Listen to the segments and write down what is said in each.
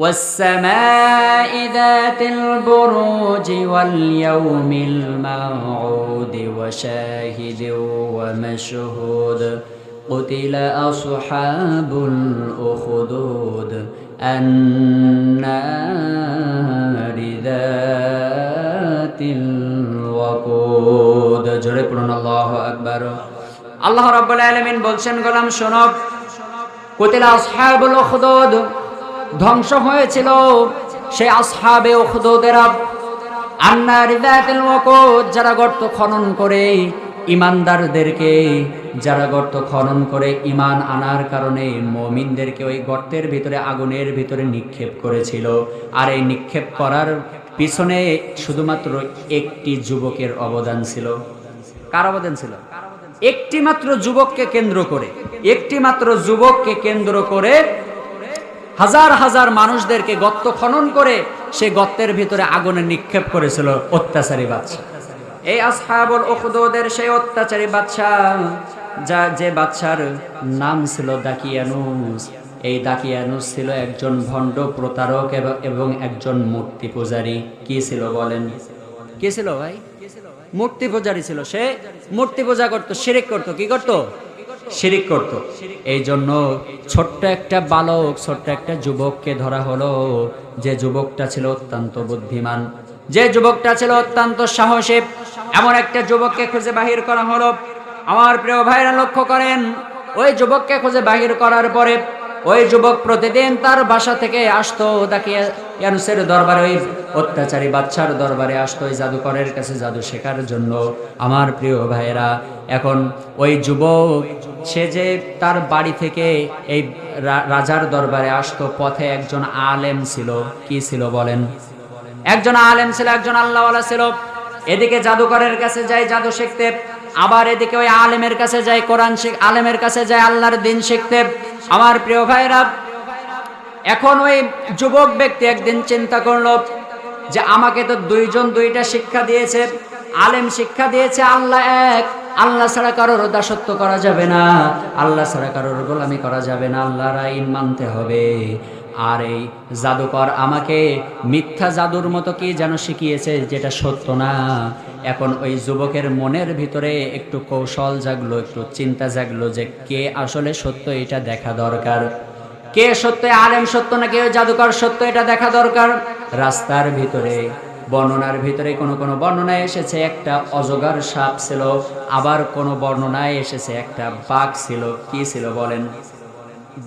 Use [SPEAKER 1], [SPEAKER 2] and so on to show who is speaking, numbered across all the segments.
[SPEAKER 1] والسماء ذات البروج واليوم الموعود وشاهد ومشهود قتل أصحاب الأخدود النار ذات الوقود জোরে পড়ুন আল্লাহু আকবার। আল্লাহ রাব্বুল আলামিন বলছেন, গোলাম শোনো, কুতিলা আসহাবুল উখদুদ, ধ্বংস হয়েছিল সেই আসহাবে উখদুদেরা, আন্নারি যাতিল ওয়াকুদ, যারা গর্ত খনন করে ইমানদারদেরকে, যারা গর্ত খনন করে ইমান আনার কারণে মুমিনদেরকে ওই গর্তের ভিতরে, আগুনের ভিতরে নিক্ষেপ করেছিল। আর এই নিক্ষেপ করার পিছনে শুধুমাত্র একটি যুবকের অবদান ছিল। কার অবদান ছিল? একটি মাত্র যুবককে কেন্দ্র করে, একটি মাত্র যুবককে কেন্দ্র করে হাজার হাজার মানুষদেরকে গর্ত খনন করে সে গর্তের ভিতরে আগুনে নিক্ষেপ করেছিল অত্যাচারী বাদশা। এই আসহাবুল উখদুদের সেই অত্যাচারী বাদশা, যে বাদশার নাম ছিল দাকিয়ানুস। এই দাকিয়ানুস ছিল একজন ভণ্ড প্রতারক এবং একজন মূর্তি পূজারী। কি ছিল বলেন? কি ছিল ভাই? মূর্তি পূজারী ছিল। সে মূর্তি পূজা করতো, শিরিক করতো। কি করতো? শিরিক করতো। এই জন্য ছোট্ট একটা বালক, ছোট্ট একটা যুবককে ধরা হলো, যে যুবকটা ছিল অত্যন্ত বুদ্ধিমান, যে যুবকটা ছিল অত্যন্ত সাহসী, এমন একটা যুবককে খুঁজে বাহির করা হলো। আমার প্রিয় ভাইরা লক্ষ্য করেন, ওই যুবককে খুঁজে বাহির করার পরে ওই যুবক প্রতিদিন তার বাসা থেকে আসতো দাকিয়ানুসের দরবারে, ওই অত্যাচারী বাদশার দরবারে আসতো ওই জাদুকরের কাছে জাদু শেখার জন্য। আমার প্রিয় ভাইরা, এখন ওই যুবক সে যে তার বাড়ি থেকে এই রাজার দরবারে আসতো, পথে একজন আলেম ছিল। কি ছিল বলেন? একজন আলেম ছিল, একজন আল্লাহওয়ালা ছিল। এদিকে জাদুকরের কাছে যায় জাদু শিখতে, আবার এদিকে ওই আলেমের কাছে যায় কোরআন আলেমের কাছে যায় আল্লাহর দ্বীন শিখতে। আমার প্রিয় ভাইরা, এখন ওই যুবক ব্যক্তি একদিন চিন্তা করলো যে আমাকে তো দুইজন দুইটা শিক্ষা দিয়েছে, আলেম শিক্ষা দিয়েছে আল্লাহ এক, আল্লাহ ছাড়া কারোর দাসত্ব করা যাবে না, আল্লাহ ছাড়া কারোর গোলামি করা যাবে না, আল্লাহর আইন মানতে হবে। আর এই জাদুকর আমাকে মিথ্যা জাদুর মতো কি যেন শিখিয়েছে, যেটা সত্য না। এখন ওই যুবকের মনের ভিতরে একটু কৌশল জাগলো, একটু চিন্তা জাগলো যে কে আসলে সত্য, এটা দেখা দরকার। কে সত্য, আলেম সত্য নাকি ওই জাদুকর সত্য, এটা দেখা দরকার। রাস্তার ভিতরে, বর্ণনার ভিতরে কোনো কোনো বর্ণনায় এসেছে একটা অজগর সাপ ছিল, আবার কোনো বর্ণনায় এসেছে একটা বাঘ ছিল। কি ছিল বলেন?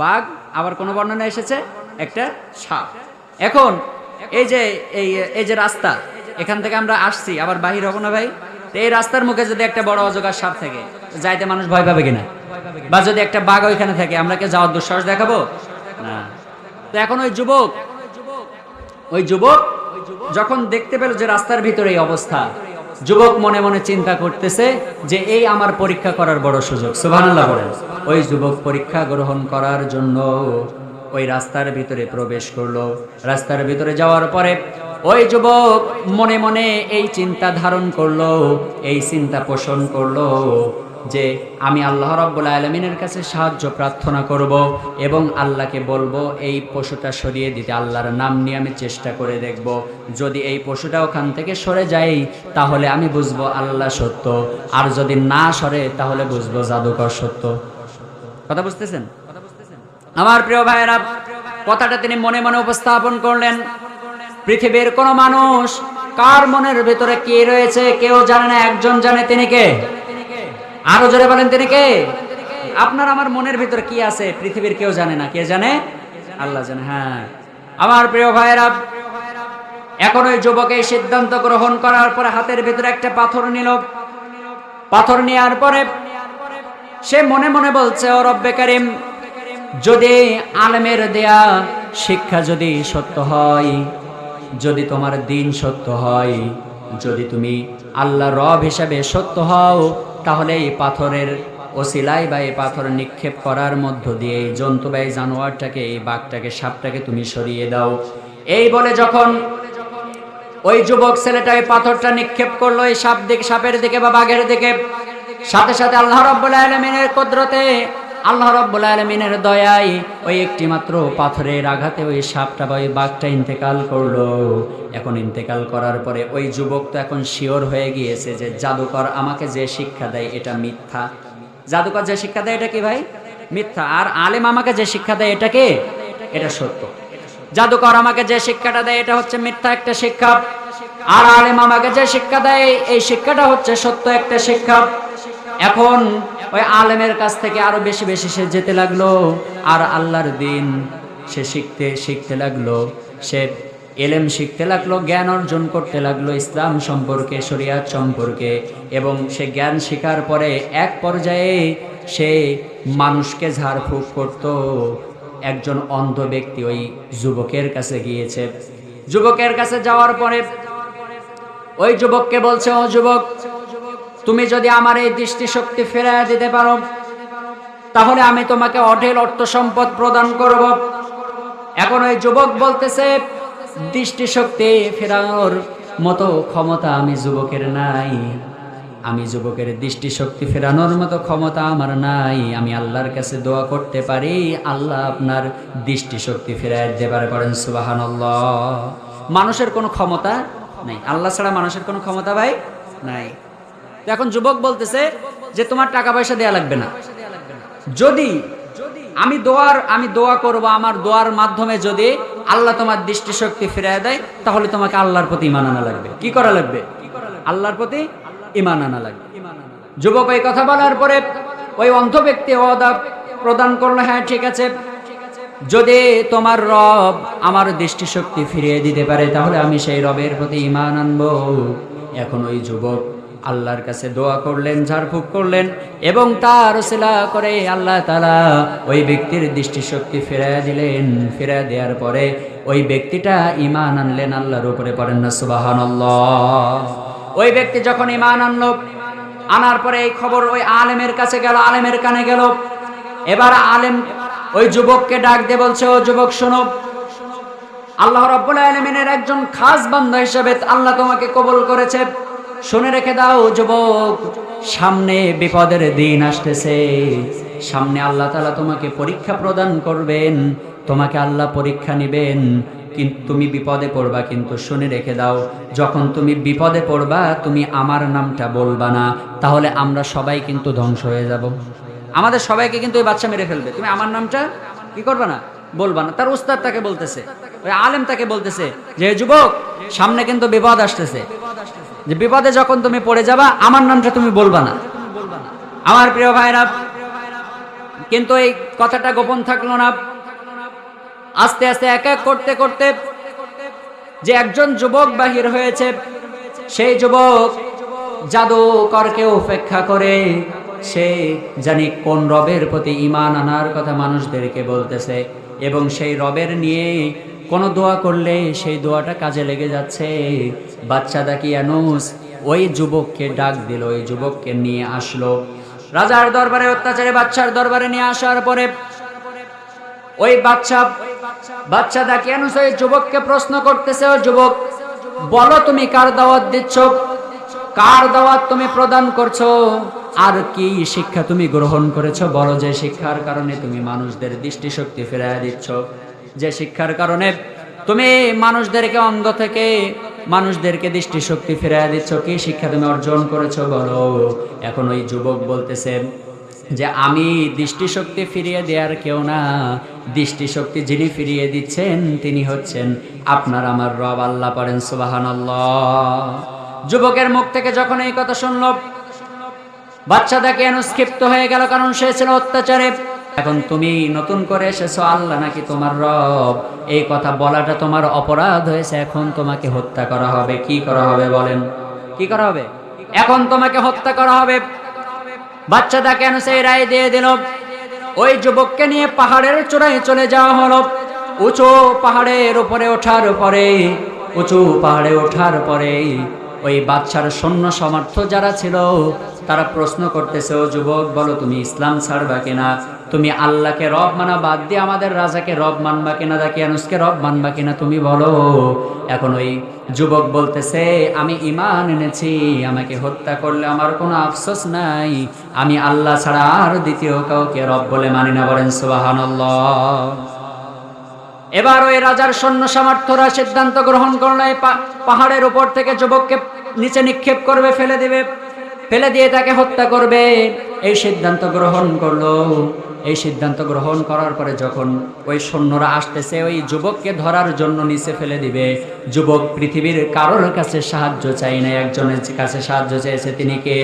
[SPEAKER 1] বাঘ। আবার কোনো বর্ণনায় এসেছে একটা সাপ। এখন এই যে রাস্তা, এখান থেকে আমরা আসছি, আবার বাহির হবো না ভাই? এই রাস্তার মুখে যদি একটা বড় অজগর সাপ থাকে, যাইতে মানুষ ভয় পাবে কিনা? বা যদি একটা বাঘ ওইখানে থাকে, আমরা কি যাওয়ার দুঃসাহস দেখাবো না? তো এখন ওই যুবক যখন দেখতে পেল যে রাস্তার ভিতরে এই অবস্থা, যুবক মনে মনে চিন্তা করতেছে যে এই আমার পরীক্ষা করার বড় সুযোগ। সুবহানাল্লাহ বলেন। ওই যুবক পরীক্ষা গ্রহণ করার জন্য ওই রাস্তার ভিতরে প্রবেশ করলো। রাস্তার ভিতরে যাওয়ার পরে ওই যুবক মনে মনে এই চিন্তা ধারণ করলো, এই চিন্তা পোষণ করলো যে আমি আল্লাহ রাব্বুল আলামিনের কাছে সাহায্য প্রার্থনা করব এবং আল্লাহকে বলবো এই পশুটা সরিয়ে দিতে। আল্লাহর নাম নিয়ে আমি চেষ্টা করে দেখব, যদি এই পশুটা ওখান থেকে সরে যায় তাহলে আমি বুঝবো আল্লাহ সত্য, আর যদি না সরে তাহলে বুঝবো জাদুকর সত্য। কথা বুঝতেছেন? আমার প্রিয় ভাইয়েরা, কথাটা তিনি মনে মনে উপস্থাপন করলেন। পৃথিবীর কোন মানুষ কার মনের ভিতরে কি রয়েছে কেউ জানে না, একজন জানে। তিনি কে? আরো জোরে বলেন, তিনি কে? আপনার আমার মনের ভিতরে কি আছে পৃথিবীর কেউ জানে না। কে জানে? আল্লাহ জানে। হ্যাঁ আমার প্রিয় ভাইয়েরা, এখন ওই যুবক এই সিদ্ধান্ত গ্রহণ করার পরে হাতের ভিতরে একটা পাথর নিল। পাথর নেওয়ার পরে সে মনে মনে বলছে, ও রব্বে কারীম, যদি আলেমের দেয়া শিক্ষা যদি সত্য হয়, যদি তোমার দ্বীন সত্য হয়, যদি তুমি আল্লাহ রব হিসাবে সত্য হও, তাহলে এই পাথরের ওসিলায় বা এই পাথর নিক্ষেপ করার মধ্য দিয়ে এই জন্তু বা এই জানোয়ারটাকে, এই বাঘটাকে, সাপটাকে তুমি সরিয়ে দাও। এই বলে যখন ওই যুবক ছেলেটা এই পাথরটা নিক্ষেপ করলো এই সাপের দিকে বা বাঘের দিকে, সাথে সাথে আল্লাহ রাব্বুল আলামিনের কুদরতে আল্লাহ রাব্বুল আলামিনের দয়ায় ওই একটি মাত্র পাথরের আঘাতে ওই সাপটা বা ওই বাঘটা ইন্তেকাল করলো। এখন ইন্তেকাল করার পরে ওই যুবক তো এখন শিওর হয়ে গিয়েছে যে জাদুকর আমাকে যে শিক্ষা দেয় এটা মিথ্যা। জাদুকর যে শিক্ষা দেয় এটা কি ভাই? মিথ্যা। আর আলেম আমাকে যে শিক্ষা দেয় এটা কি? এটা সত্য। জাদুকর আমাকে যে শিক্ষাটা দেয় এটা হচ্ছে মিথ্যা একটা শিক্ষা, আর আলেম আমাকে যে শিক্ষা দেয় এই শিক্ষাটা হচ্ছে সত্য একটা শিক্ষা। এখন ওই আলেমের কাছ থেকে আরো বেশি বেশি সে যেতে লাগলো, আর আল্লাহর দিন সে শিখতে লাগলো, সে এলেম শিখতে লাগলো, জ্ঞান অর্জন করতে লাগলো ইসলাম সম্পর্কে, শরিয়াত সম্পর্কে। এবং সে জ্ঞান শেখার পরে এক পর্যায়ে সে মানুষকে ঝাড়ফুঁক করত। একজন অন্ধ ব্যক্তি ওই যুবকের কাছে গিয়েছে। যুবকের কাছে যাওয়ার পরে ওই যুবককে বলছে, ও যুবক, তুমি যদি আমার এই দৃষ্টিশক্তি ফেরায় দিতে পারো তাহলে আমি তোমাকে অঢেল অর্থ সম্পদ প্রদান করব। এখন ওই যুবক বলতেছে, দৃষ্টিশক্তি ফেরানোর মতো ক্ষমতা আমি যুবকের নাই, আমি যুবকের দৃষ্টিশক্তি ফেরানোর মতো ক্ষমতা আমার নাই। আমি আল্লাহর কাছে দোয়া করতে পারি, আল্লাহ আপনার দৃষ্টিশক্তি ফেরায় দিতে পারে। করেন সুবহানাল্লাহ। মানুষের কোনো ক্ষমতা নাই, আল্লাহ ছাড়া মানুষের কোনো ক্ষমতা ভাই নাই। তো এখন যুবক বলতেছে যে তোমার টাকা পয়সা দেয়া লাগবে না, যদি আমি দোয়া করব, আমার দোয়ার মাধ্যমে যদি আল্লাহ তোমার দৃষ্টিশক্তি ফিরিয়ে দেয় তাহলে তোমাকে আল্লাহর প্রতি ঈমান আনা লাগবে। কি করা লাগবে? আল্লাহর প্রতি ঈমান আনা লাগবে। যুবক এই কথা বলার পরে ওই অন্ধ ব্যক্তি ওয়াদা প্রদান করলো, হ্যাঁ ঠিক আছে, যদি তোমার রব আমার দৃষ্টিশক্তি ফিরিয়ে দিতে পারে তাহলে আমি সেই রবের প্রতি ঈমান আনবো। এখন ওই যুবক আল্লাহর কাছে দোয়া করলেন, ঝাড়ফুঁক করলেন, এবং তার ওসিলা করে আল্লাহ তাআলা ওই ব্যক্তির দৃষ্টিশক্তি ফিরিয়ে দিলেন। ফিরিয়ে দেওয়ার পরে ওই ব্যক্তিটা ঈমান আনলেন আল্লাহর উপরে। পড়েন না সুবহানাল্লাহ। ওই ব্যক্তি যখন ঈমান আনলো, আনার পরে এই খবর ওই আলেমের কাছে গেল, আলেমের কানে গেল। এবার আলেম ওই যুবককে ডাক দিয়ে বলছে, ও যুবক শোনো, আল্লাহ রাব্বুল আলামিনের একজন খাস বান্দা হিসেবে আল্লাহ তোমাকে কবুল করেছে। শুনে রেখে দাও যুবক, সামনে বিপদের দিন আসতেছে, সামনে আল্লাহ তাআলা তোমাকে পরীক্ষা প্রদান করবেন, তোমাকে আল্লাহ পরীক্ষা নেবেন, কিন্তু তুমি বিপদে পড়বা। কিন্তু শুনে রেখে দাও, যখন তুমি বিপদে পড়বা তুমি আমার নামটা বলবা না, তাহলে আমরা সবাই কিন্তু ধ্বংস হয়ে যাব। আমাদের সবাইকে কিন্তু এই বাচ্চা মেরে ফেলবে, তুমি আমার নামটা কি করবা না, বলবা না। তার উস্তাদ তাকে বলতেছে, ওই আলেম তাকে বলতেছে যে যুবক, সামনে কিন্তু বিপদ আসতেছে, যে বিপদে যখন তুমি পড়ে যাবা আমার নামটা তুমি বলবা না। আমার প্রিয় ভাইরা, কিন্তু এই কথাটা গোপন থাকলো না। আস্তে আস্তে এক এক করতে করতে যে একজন যুবক বাহির হয়েছে, সেই যুবক জাদুকরকে উপেক্ষা করে সে জানি কোন রবের প্রতি ঈমান আনার কথা মানুষদেরকে বলতেছে, এবং সেই রবের নিয়ে কোনো দোয়া করলে সেই দোয়াটা কাজে লেগে যাচ্ছে। বাচ্চা দাকিয়ানুস ওই যুবককে ডাক দিল, ওই যুবককে নিয়ে আসলো রাজার দরবারে। অত্যাচারে বাচ্চার দরবারে নিয়ে আসার পরে ওই বাচ্চা দাকিয়ানুস ওই যুবককে প্রশ্ন করতেছে, ও যুবক, বলো তুমি কার দাওয়াত দিচ্ছ, কার দাওয়াত তুমি প্রদান করছো, আর কি শিক্ষা তুমি গ্রহণ করেছো? বলো, যে শিক্ষার কারণে তুমি মানুষদের দৃষ্টিশক্তি ফেরায় দিচ্ছ, যে শিক্ষার কারণে তুমি মানুষদেরকে অন্ধ থেকে মানুষদেরকে দৃষ্টিশক্তি ফেরায় দিচ্ছ, কি শিক্ষা তুমি অর্জন করেছো বলো। এখন ওই যুবক বলতেছে যে আমি দৃষ্টিশক্তি ফিরিয়ে দেওয়ার কেউ না, দৃষ্টিশক্তি যিনি ফিরিয়ে দিচ্ছেন তিনি হচ্ছেন আপনার আমার রব আল্লাহ। পড়েন সুবহানাল্লাহ। যুবকের মুখ থেকে যখন এই কথা শুনল, বাচ্চা দাকিয়ানুস ক্ষিপ্ত হয়ে গেল, কারণ সে ছিল অত্যাচারে। এখন তুমি নতুন করে এসেছো, আল্লাহ নাকি তোমার রব, এই কথা বলাটা তোমার অপরাধ হয়েছে। এখন তোমাকে হত্যা করা হবে। কি করা হবে বলেন? কি করা হবে? এখন তোমাকে হত্যা করা হবে। বাচ্চা দাকিয়ানুস এই রায় দিয়ে দিল। ওই যুবককে নিয়ে পাহাড়ের চূড়ায় চলে যাওয়া হলো। উঁচু পাহাড়ে ওঠার পরে ওই বাচ্চার সৈন্য সমর্থ যারা ছিল তারা প্রশ্ন করতেছে, ও যুবক বলো তুমি ইসলাম ছাড়বা কিনা, তুমি আল্লাহকে রব মানা বাদ দিয়ে আমাদের রাজাকে রব মানবা কিনা, দাকিয়ানুসকে রব মানবা কিনা, তুমি বলো। এখন ওই যুবক বলতেছে, আমি ঈমান এনেছি, আমাকে হত্যা করলে আমার কোনো আফসোস নাই, আমি আল্লাহ ছাড়া আর দ্বিতীয় কাউকে রব বলে মানি না। বলেন সুবহানাল্লাহ। এবার ওই রাজার সৈন্য সামর্থ্যরা সিদ্ধান্ত গ্রহণ করলো, এই পাহাড়ের উপর থেকে যুবককে নিচে নিক্ষেপ করবে, ফেলে দিবে, ফেলে দিয়ে তাকে হত্যা করবে। এই সিদ্ধান্ত গ্রহণ করলো। এই সিদ্ধান্ত গ্রহণ করার পরে যখন ওই সৈন্যরা আসতেছে ওই যুবককে ধরার জন্য নিচে ফেলে দিবে, যুবক পৃথিবীর কারোর কাছে সাহায্য চাই না, একজনের কাছে সাহায্য চেয়েছে, তিনি কে?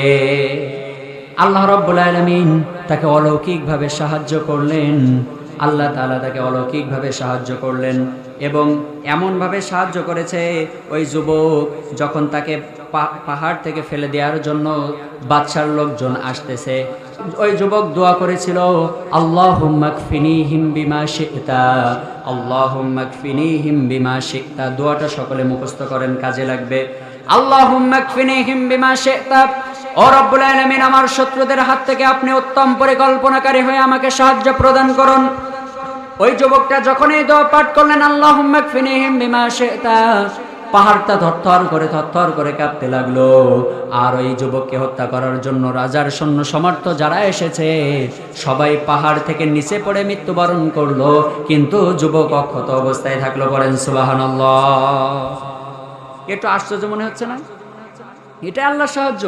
[SPEAKER 1] আল্লাহ রাব্বুল আলামিন তাকে অলৌকিকভাবে সাহায্য করলেন। আল্লাহ তাআলা তাকে অলৌকিকভাবে সাহায্য করলেন এবং এমনভাবে সাহায্য করেছে, ওই যুবক যখন তাকে পাহাড় থেকে ফেলে দেওয়ার জন্য বাদশার লোকজন আসতেছে, ওই যুবক দোয়া করেছিল, আল্লাহুম্মা কফিনিহিম বিমা শি'তা, আল্লাহুম্মা কফিনিহিম বিমা শি'তা। দোয়াটা সকলে মুখস্থ করেন, কাজে লাগবে। আল্লাহুম্মা কফিনিহিম বিমা শি'তা, ও রব্বুল আলামিন, আমার শত্রুদের হাত থেকে আপনি উত্তম পরিকল্পনাকারী হয়ে আমাকে সাহায্য প্রদান করুন। ওই যুবকটা যখন এই দোয়া পাঠ করলেন, আল্লাহুম্মা কফিনিহিম বিমা শি'তা, পাহাড়টা থরথর করে কাঁপতে লাগলো। আর ওই যুবককে হত্যা করার জন্য রাজার সৈন্য সমর্থ যারা এসেছে সবাই পাহাড় থেকে নিচে পড়ে মৃত্যুবরণ করলো, কিন্তু যুবক অক্ষত অবস্থায় থাকলো। বলেন সুবহানাল্লাহ। একটু আশ্চর্য মনে হচ্ছে না? এটা আল্লাহর সাহায্য।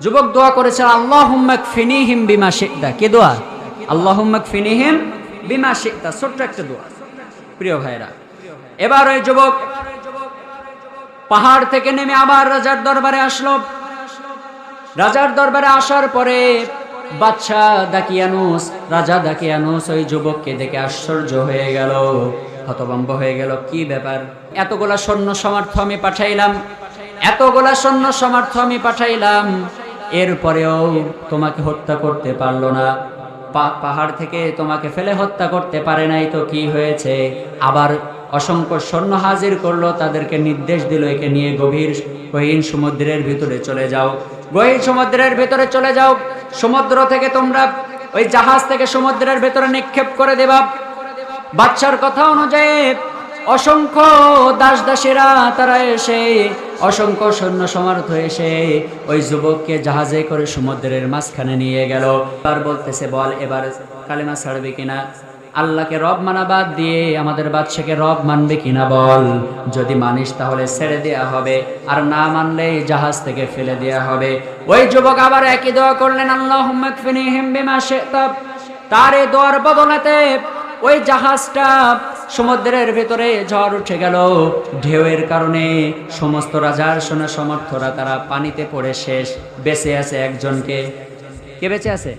[SPEAKER 1] যুবক দোয়া করেছে, আল্লাহুম্মা কফিনিহিম বিমা শি'তা। কি দোয়া? আল্লাহুম্মা কফিনিহিম বিমা শি'তা। ছোট্ট একটা দোয়া, প্রিয় ভাইরা। এবার ওই যুবক পাহাড় থেকে নেমে আবার রাজার দরবারে আসলো। রাজার দরবারে আসার পরে রাজা দাকিয়ানুস ওই যুবককে দেখে আশ্চর্য হয়ে গেল, হতভম্ব হয়ে গেল। কি ব্যাপার? এতগুলা সৈন্য সামর্থ্য আমি পাঠাইলাম, এতগুলা সৈন্য সামর্থ্য আমি পাঠাইলাম, এরপরেও তোমাকে হত্যা করতে পারলো না, পাহাড় থেকে তোমাকে ফেলে হত্যা করতে পারে নাই, তো কি হয়েছে? আবার অসংখ্য সৈন্য হাজির করলো, তাদেরকে নির্দেশ দিল, একে নিয়ে গহীন সমুদ্রের ভিতরে চলে যাও, গহীন সমুদ্রের ভিতরে চলে যাও, সমুদ্র থেকে তোমরা ওই জাহাজ থেকে সমুদ্রের ভিতরে নিক্ষেপ করে দেবা। বাদশার কথা অনুযায়ী অসংখ্য দাসদাসীরা তারা এসে, অসংখ্য সৈন্য সমর্থ এসে ওই যুবককে জাহাজে করে সমুদ্রের মাঝখানে নিয়ে গেল। আর বলতেছে, বল এবার কালেমা ছাড়বে কিনা, আল্লাহকে রব মানা বাদ দিয়ে আমাদের বাদশাকে রব মানবে কিনা বল। যদি মানিস তাহলে ছেড়ে দেয়া হবে, আর না মানলে জাহাজ থেকে ফেলে দেয়া হবে। ওই যুবক আবার একই দোয়া করলেন, আল্লাহুম্মা কফিনিহিম বিমা শি'তা। তার এই দোয়ার বদলাতে ওই জাহাজটা সমুদ্রের ভেতরে ঝড় উঠে গেল। ঢেউয়ের কারণে সমস্ত রাজার সৈন্য সমর্থরা তারা পানিতে পড়ে শেষ। বেঁচে আছে একজনকে। কে বেঁচে আছে?